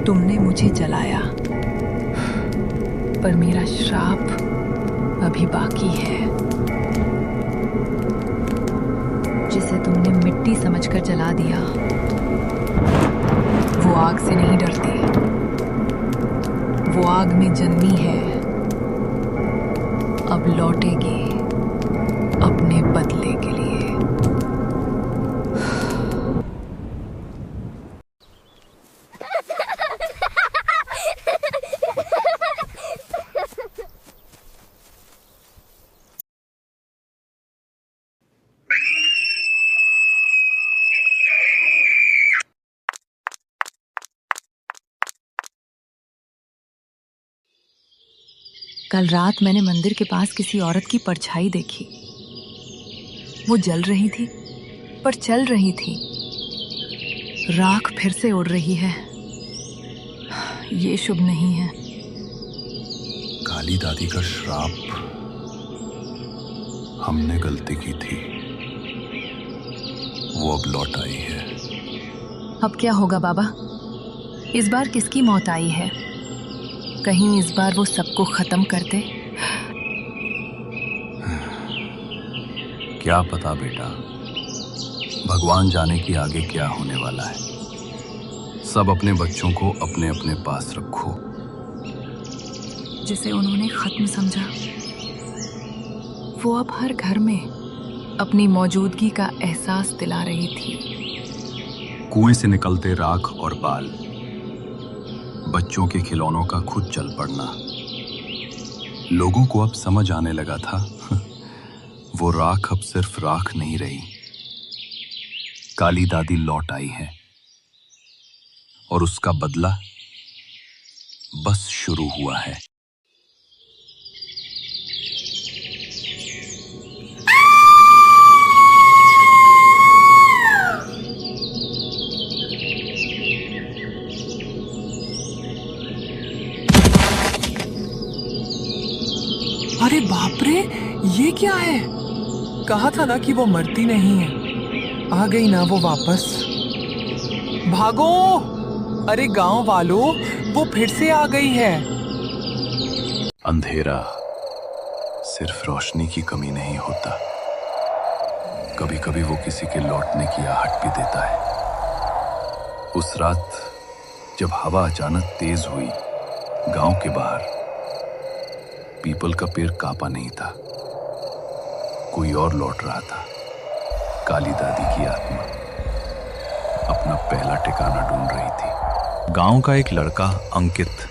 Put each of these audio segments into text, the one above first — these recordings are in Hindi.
तुमने मुझे जलाया, पर मेरा श्राप अभी बाकी है। जिसे तुमने मिट्टी समझकर जला दिया, वो आग से नहीं डरती। वो आग में जन्मी है, अब लौटेगी अपने बदले के लिए। कल रात मैंने मंदिर के पास किसी औरत की परछाई देखी। वो जल रही थी, पर चल रही थी। राख फिर से उड़ रही है। ये शुभ नहीं है। काली दादी का श्राप। हमने गलती की थी, वो अब लौट आई है। अब क्या होगा बाबा? इस बार किसकी मौत आई है? कहीं इस बार वो सबको खत्म कर दे। क्या पता बेटा, भगवान जाने कि आगे क्या होने वाला है। सब अपने बच्चों को अपने अपने पास रखो। जिसे उन्होंने खत्म समझा, वो अब हर घर में अपनी मौजूदगी का एहसास दिला रही थी। कुएं से निकलते राख और बाल, बच्चों के खिलौनों का खुद चल पड़ना। लोगों को अब समझ आने लगा था वो राख अब सिर्फ राख नहीं रही। काली दादी लौट आई है और उसका बदला बस शुरू हुआ है। अरे बाप रे, ये क्या है? कहा था ना कि वो मरती नहीं है। आ गई ना वो वापस। भागो! अरे गांव वालों, वो फिर से आ गई है। अंधेरा सिर्फ रोशनी की कमी नहीं होता, कभी कभी वो किसी के लौटने की आहट भी देता है। उस रात जब हवा अचानक तेज हुई, गांव के बाहर पीपल का पेड़ कांपा नहीं था। कोई और लौट रहा था। काली दादी की आत्मा अपना पहला ठिकाना ढूंढ रही थी। गांव का एक लड़का अंकित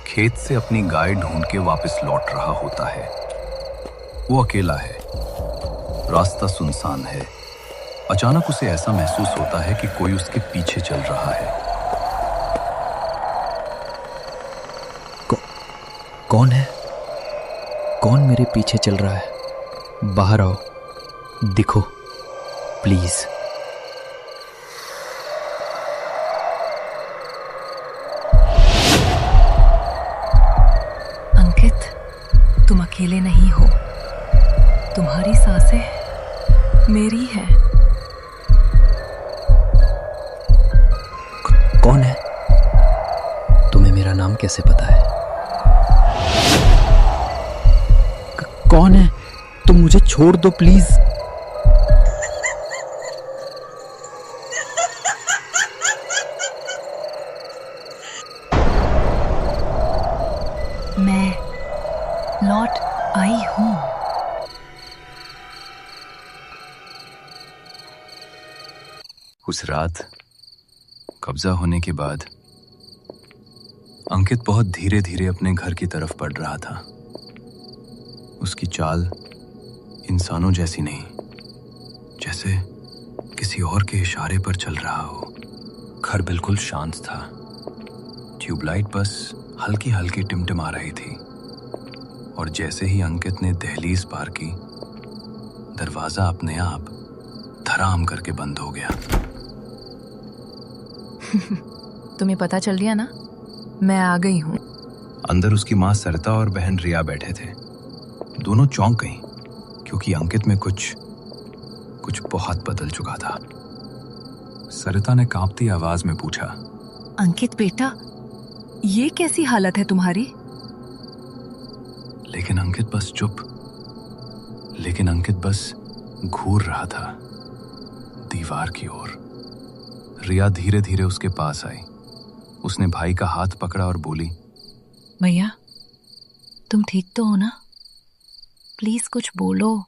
खेत से अपनी गाय ढूंढ के वापस लौट रहा होता है। वो अकेला है, रास्ता सुनसान है। अचानक उसे ऐसा महसूस होता है कि कोई उसके पीछे चल रहा है। कौन है? कौन मेरे पीछे चल रहा है? बाहर आओ, दिखो प्लीज। अंकित, तुम अकेले नहीं हो। तुम्हारी सांसें मेरी है। कौन है? तुम्हें मेरा नाम कैसे पता है? कौन है? तुम मुझे छोड़ दो प्लीज। मैं लौट आई हूं। उस रात कब्जा होने के बाद अंकित बहुत धीरे धीरे अपने घर की तरफ बढ़ रहा था। उसकी चाल इंसानों जैसी नहीं, जैसे किसी और के इशारे पर चल रहा हो। घर बिल्कुल शांत था। ट्यूबलाइट बस हल्की हल्की टिमटिमा रही थी। और जैसे ही अंकित ने दहलीज पार की, दरवाजा अपने आप धड़ाम करके बंद हो गया। तुम्हें पता चल गया ना, मैं आ गई हूं। अंदर उसकी माँ सरिता और बहन रिया बैठे थे। दोनों चौंक गईं, क्योंकि अंकित में कुछ बहुत बदल चुका था। सरिता ने कांपती आवाज में पूछा, अंकित बेटा, ये कैसी हालत है तुम्हारी? लेकिन अंकित बस घूर रहा था दीवार की ओर। रिया धीरे धीरे उसके पास आई। उसने भाई का हाथ पकड़ा और बोली, भैया, तुम ठीक तो हो ना? प्लीज कुछ बोलो।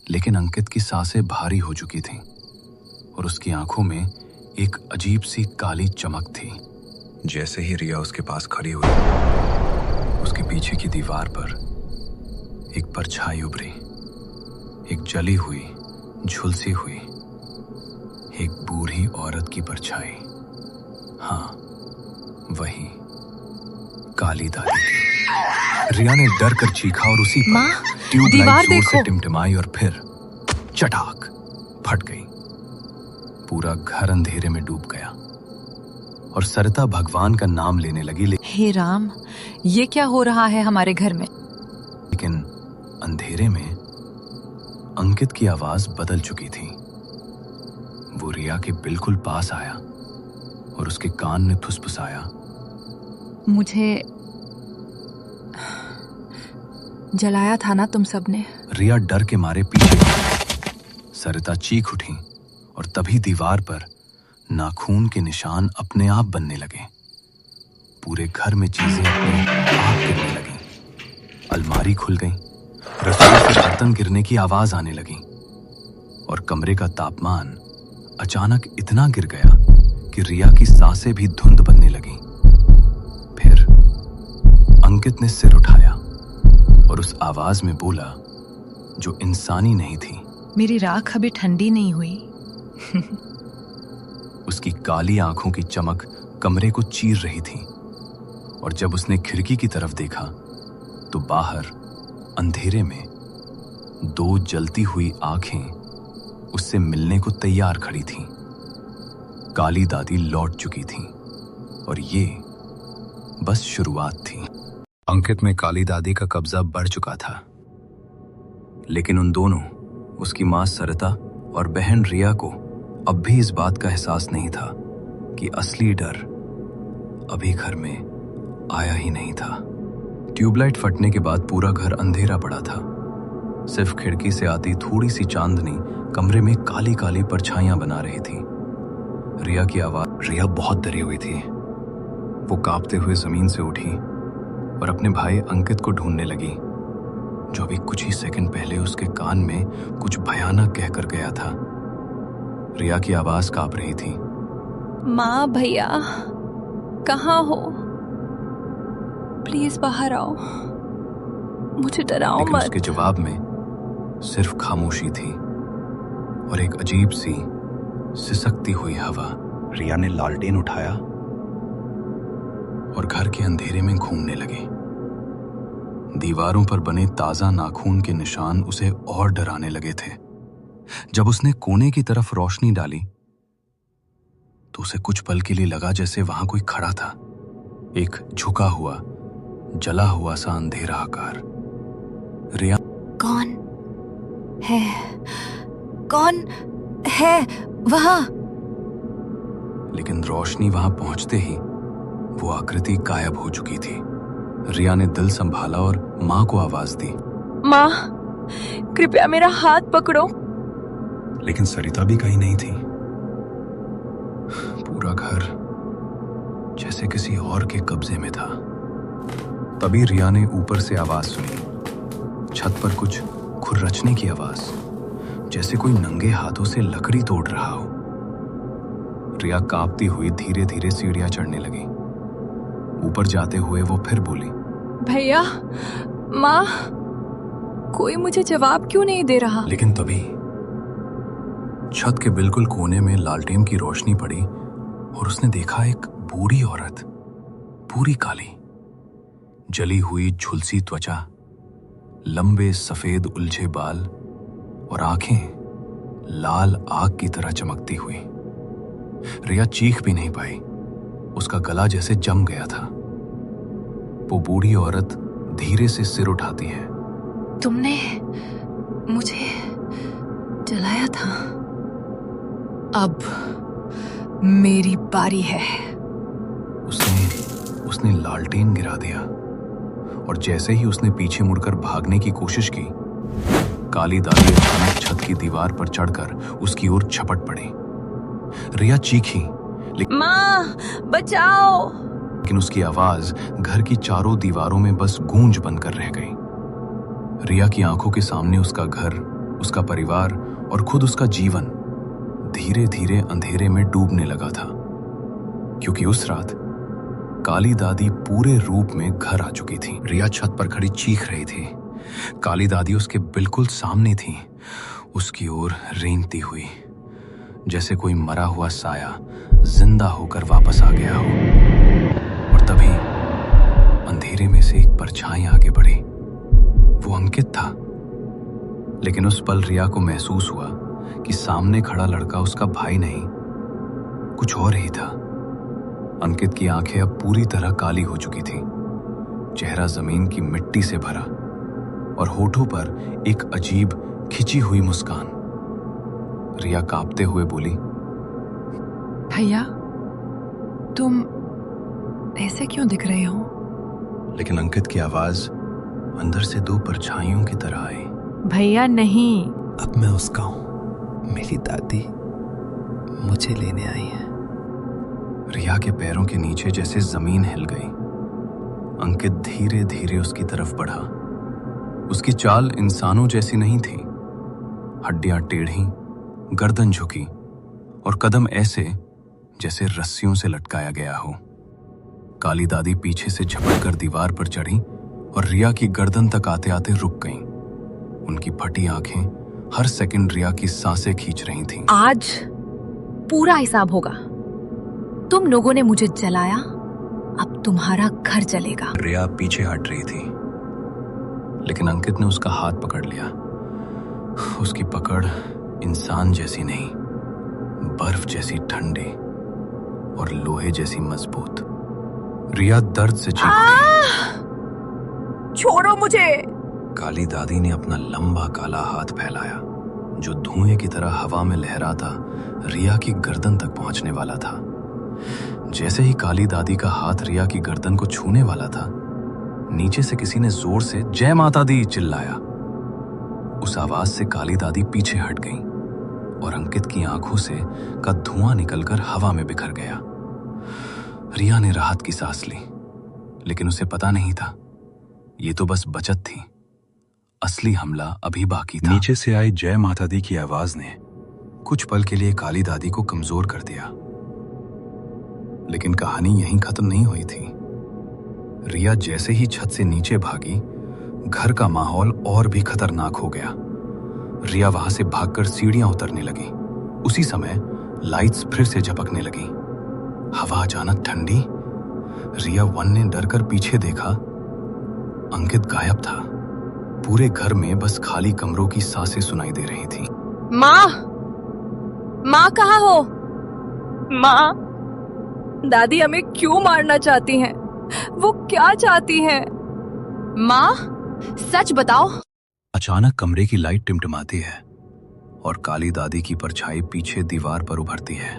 लेकिन अंकित की सांसें भारी हो चुकी थीं और उसकी आंखों में एक अजीब सी काली चमक थी। जैसे ही रिया उसके पास खड़ी हुई, उसके पीछे की दीवार पर एक परछाई उभरी। एक जली हुई, झुलसी हुई, एक बूढ़ी औरत की परछाई। हाँ, वही काली दादी थी। रिया ने डर कर चीखा और उसी माँ, ट्यूबलाइट दीवार जोर से देखो। टिमटिमाई और फिर चटाक फट गई। पूरा घर अंधेरे में डूब गया और सरिता भगवान का नाम लेने लगी। हे राम, ये क्या हो रहा है हमारे घर में? लेकिन अंधेरे में अंकित की आवाज बदल चुकी थी। वो रिया के बिल्कुल पास आया और उसके कान में फुसफुसाया, मुझे जलाया था ना तुम सबने? रिया डर के मारे पीछे गिरी। सरिता चीख उठी और तभी दीवार पर नाखून के निशान अपने आप बनने लगे। पूरे घर में चीजें अपने आप गिरने लगी। अलमारी खुल गई, रसोई से बर्तन गिरने की आवाज आने लगी और कमरे का तापमान अचानक इतना गिर गया कि रिया की सांसें भी धुंध बनने लगी। फिर अंकित ने सिर उठाया और उस आवाज में बोला जो इंसानी नहीं थी, मेरी राख अभी ठंडी नहीं हुई। उसकी काली आंखों की चमक कमरे को चीर रही थी और जब उसने खिड़की की तरफ देखा तो बाहर अंधेरे में दो जलती हुई आंखें उससे मिलने को तैयार खड़ी थीं। काली दादी लौट चुकी थी और ये बस शुरुआत थी। अंकित में काली दादी का कब्जा बढ़ चुका था, लेकिन उन दोनों, उसकी मां सरिता और बहन रिया को अब भी इस बात का एहसास नहीं था कि असली डर अभी घर में आया ही नहीं था। ट्यूबलाइट फटने के बाद पूरा घर अंधेरा पड़ा था। सिर्फ खिड़की से आती थोड़ी सी चांदनी कमरे में काली काली परछाइयां बना रही थी। रिया की आवाज। रिया बहुत डरी हुई थी। वो कांपते हुए जमीन से उठी और अपने भाई अंकित को ढूंढने लगी, जो अभी कुछ ही सेकंड पहले उसके कान में कुछ भयानक कहकर गया था। रिया की आवाज कांप रही थी। माँ, भैया, कहाँ हो? प्लीज बाहर आओ, मुझे डराओ लेकिन मत। उसके जवाब में सिर्फ खामोशी थी और एक अजीब सी सिसकती हुई हवा। रिया ने लालटेन उठाया और घर के अंधेरे में घूमने लगी। दीवारों पर बने ताजा नाखून के निशान उसे और डराने लगे थे। जब उसने कोने की तरफ रोशनी डाली तो उसे कुछ पल के लिए लगा जैसे वहां कोई खड़ा था, एक झुका हुआ, जला हुआ सा अंधेरा आकार। रिया, कौन है? कौन है वहां? लेकिन रोशनी वहां पहुंचते ही वो आकृति गायब हो चुकी थी। रिया ने दिल संभाला और मां को आवाज दी, माँ, कृपया मेरा हाथ पकड़ो। लेकिन सरिता भी कहीं नहीं थी। पूरा घर जैसे किसी और के कब्जे में था। तभी रिया ने ऊपर से आवाज सुनी, छत पर कुछ खुरचने की आवाज, जैसे कोई नंगे हाथों से लकड़ी तोड़ रहा हो। रिया कांपती हुई धीरे धीरे सीढ़ियां चढ़ने लगी। ऊपर जाते हुए वो फिर बोली, भैया, माँ, कोई मुझे जवाब क्यों नहीं दे रहा? लेकिन तभी छत के बिल्कुल कोने में लालटेन की रोशनी पड़ी और उसने देखा एक बूढ़ी औरत, पूरी काली, जली हुई झुलसी त्वचा, लंबे सफेद उलझे बाल और आंखें लाल आग की तरह चमकती हुई। रिया चीख भी नहीं पाई, उसका गला जैसे जम गया था। वो बूढ़ी औरत धीरे से सिर उठाती है। तुमने मुझे जलाया था, अब मेरी बारी है। उसने उसने लालटेन गिरा दिया और जैसे ही उसने पीछे मुड़कर भागने की कोशिश की, काली दादी अचानक छत की दीवार पर चढ़कर उसकी ओर झपट पड़ी। रिया चीखी, माँ बचाओ, लेकिन उसकी आवाज घर की चारों दीवारों में बस गूंज बनकर रह गई। रिया की आंखों के सामने उसका घर, उसका परिवार और खुद उसका जीवन धीरे धीरे अंधेरे में डूबने लगा था, क्योंकि उस रात काली दादी पूरे रूप में घर आ चुकी थी। रिया छत पर खड़ी चीख रही थी। काली दादी उसके बिल्कुल सामने थी, उसकी ओर रेंगती हुई, जैसे कोई मरा हुआ साया जिंदा होकर वापस आ गया हो। और तभी अंधेरे में से एक परछाई आगे बढ़ी। वो अंकित था, लेकिन उस पल रिया को महसूस हुआ कि सामने खड़ा लड़का उसका भाई नहीं, कुछ और ही था। अंकित की आंखें अब पूरी तरह काली हो चुकी थी, चेहरा जमीन की मिट्टी से भरा और होठों पर एक अजीब खिंची हुई मुस्कान। रिया कांपते हुए बोली, भैया तुम ऐसे क्यों दिख रहे हो? लेकिन अंकित की आवाज अंदर से दो परछाइयों की तरह आई। भैया नहीं। अब मैं उसका हूं, मेरी दादी मुझे लेने आई है। रिया के पैरों के नीचे जैसे जमीन हिल गई। अंकित धीरे धीरे उसकी तरफ बढ़ा। उसकी चाल इंसानों जैसी नहीं थी, हड्डियां टेढ़ी, गर्दन झुकी और कदम ऐसे जैसे रस्सियों से लटकाया गया हो। काली दादी पीछे से झपटकर दीवार पर चढ़ी और रिया की गर्दन तक आते आते रुक गईं। उनकी फटी आंखें हर सेकंड रिया की सांसें खींच रही थीं। आज पूरा हिसाब होगा। तुम लोगों ने मुझे जलाया, अब तुम्हारा घर जलेगा। रिया पीछे हट रही थी, लेकिन अंकित ने उसका हाथ पकड़ लिया। उसकी पकड़ इंसान जैसी नहीं, बर्फ जैसी ठंडी और लोहे जैसी मजबूत। रिया दर्द से चीख उठी। छोड़ो मुझे। काली दादी ने अपना लंबा काला हाथ फैलाया, जो धुएं की तरह हवा में लहराता रिया की गर्दन तक पहुंचने वाला था। जैसे ही काली दादी का हाथ रिया की गर्दन को छूने वाला था, नीचे से किसी ने जोर से जय माता दी चिल्लाया। उस आवाज से काली दादी पीछे हट गई और अंकित की आंखों से का धुआं निकलकर हवा में बिखर गया। रिया ने राहत की सांस ली, लेकिन उसे पता नहीं था ये तो बस बचत थी, असली हमला अभी बाकी था। नीचे से आई जय माता दी की आवाज ने कुछ पल के लिए काली दादी को कमजोर कर दिया, लेकिन कहानी यहीं खत्म नहीं हुई थी। रिया जैसे ही छत से नीचे भागी, घर का माहौल और भी खतरनाक हो गया। रिया वहां से भागकर सीढ़ियां उतरने लगी। उसी समय लाइट्स फिर से झपकने लगी। हवा अचानक ठंडी। रिया वन ने डरकर पीछे देखा, अंकित गायब था। पूरे घर में बस खाली कमरों की सांसें सुनाई दे रही थी। माँ, माँ कहाँ हो? माँ, दादी हमें क्यों मारना चाहती हैं? वो क्या चाहती हैं? माँ, सच बताओ। अचानक कमरे की लाइट टिमटिमाती है और काली दादी की परछाई पीछे दीवार पर उभरती है।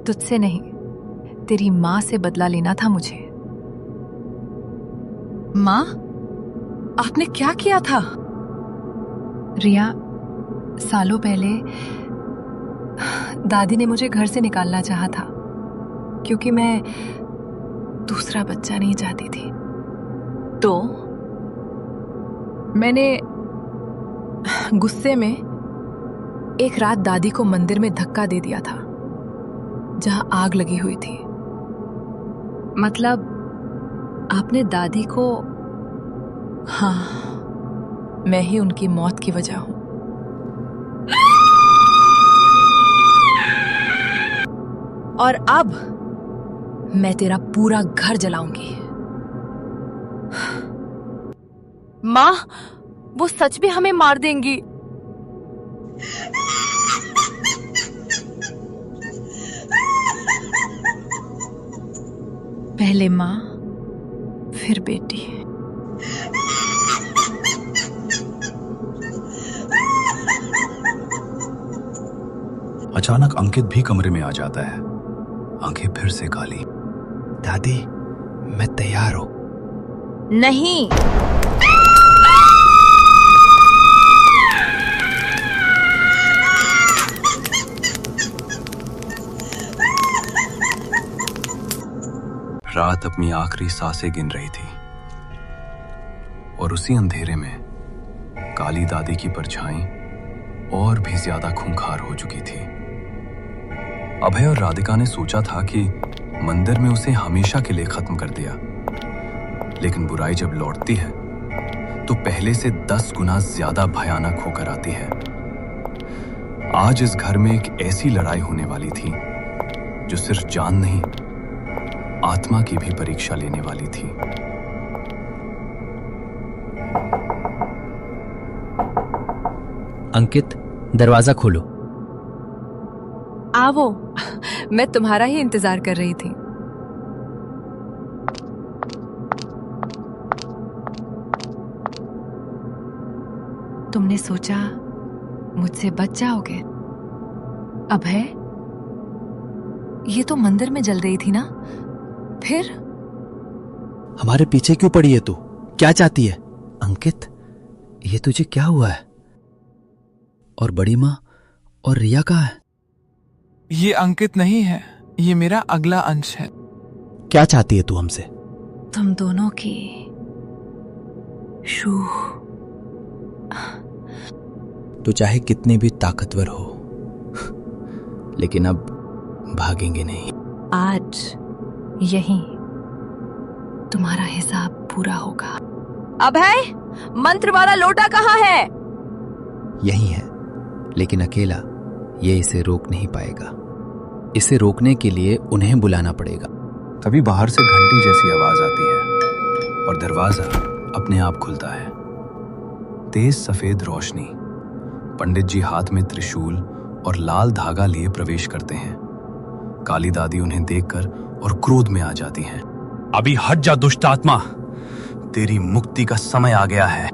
तुझसे नहीं, तेरी माँ से बदला लेना था मुझे। माँ, आपने क्या किया था? रिया, सालों पहले दादी ने मुझे घर से निकालना चाहा था, क्योंकि मैं दूसरा बच्चा नहीं चाहती थी। तो मैंने गुस्से में एक रात दादी को मंदिर में धक्का दे दिया था, जहां आग लगी हुई थी। मतलब आपने दादी को, हाँ, मैं ही उनकी मौत की वजह हूं। और अब मैं तेरा पूरा घर जलाऊंगी। माँ, वो सच में हमें मार देंगी। पहले माँ, फिर बेटी। अचानक अंकित भी कमरे में आ जाता है। आंखें फिर से काली। दादी, मैं तैयार हूं। नहीं, रात अपनी आखिरी सांसें गिन रही थी और उसी अंधेरे में काली दादी की परछाई और भी ज्यादा खूंखार हो चुकी थी। अभय और राधिका ने सोचा था कि मंदिर में उसे हमेशा के लिए खत्म कर दिया, लेकिन बुराई जब लौटती है तो पहले से 10 गुना ज्यादा भयानक होकर आती है। आज इस घर में एक ऐसी लड़ाई होने वाली थी जो सिर्फ जान नहीं, आत्मा की भी परीक्षा लेने वाली थी। अंकित, दरवाजा खोलो। आवो, मैं तुम्हारा ही इंतजार कर रही थी। तुमने सोचा मुझसे बच जाओगे? अभय, ये तो मंदिर में जल रही थी ना, फिर? हमारे पीछे क्यों पड़ी है तू? क्या चाहती है? अंकित, ये तुझे क्या हुआ है? और बड़ी माँ और रिया कहाँ है? ये अंकित नहीं है, ये मेरा अगला अंश है। क्या चाहती है तू हमसे? तुम दोनों की रूह। तू चाहे कितनी भी ताकतवर हो, लेकिन अब भागेंगे नहीं। आज यही तुम्हारा हिसाब पूरा होगा। अभय, मंत्र वाला लोटा कहाँ है? यही है, लेकिन अकेला ये इसे रोक नहीं पाएगा। इसे रोकने के लिए उन्हें बुलाना पड़ेगा। तभी बाहर से घंटी जैसी आवाज आती है और दरवाजा अपने आप खुलता है। तेज सफेद रोशनी, पंडित जी हाथ में त्रिशूल और लाल धागा लिए प्रवेश करते हैं। काली दादी उन्हें देखकर और क्रोध में आ जाती हैं। अभी हट जा दुष्ट आत्मा, तेरी मुक्ति का समय आ गया है।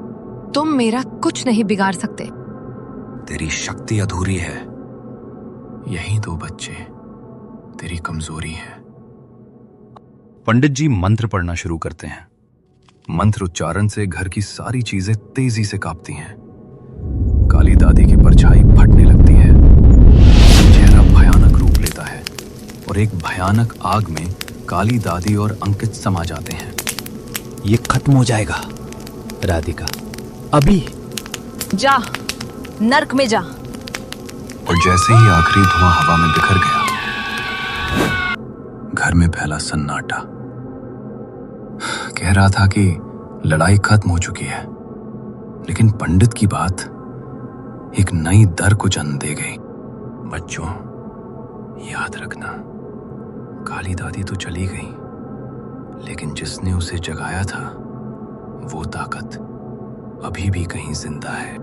तुम मेरा कुछ नहीं बिगाड़ सकते। तेरी शक्ति अधूरी है। यही 2 बच्चे तेरी कमजोरी है। पंडित जी मंत्र पढ़ना शुरू करते हैं। मंत्र उच्चारण से घर की सारी चीजें तेजी से कांपती हैं। काली दादी की परछाई फटने लगती है। चेहरा भयानक रूप लेता है और एक भयानक आग में काली दादी और अंकित समा जाते हैं। ये खत्म हो जाएगा राधिका, अभी। जा, नर्क में जा। और जैसे ही आखिरी धुआं हवा में बिखर गया, घर में फैला सन्नाटा। कह रहा था कि लड़ाई खत्म हो चुकी है, लेकिन पंडित की बात एक नई दर को जन्म दे गई। बच्चों, याद रखना, काली दादी तो चली गई, लेकिन जिसने उसे जगाया था वो ताकत अभी भी कहीं जिंदा है।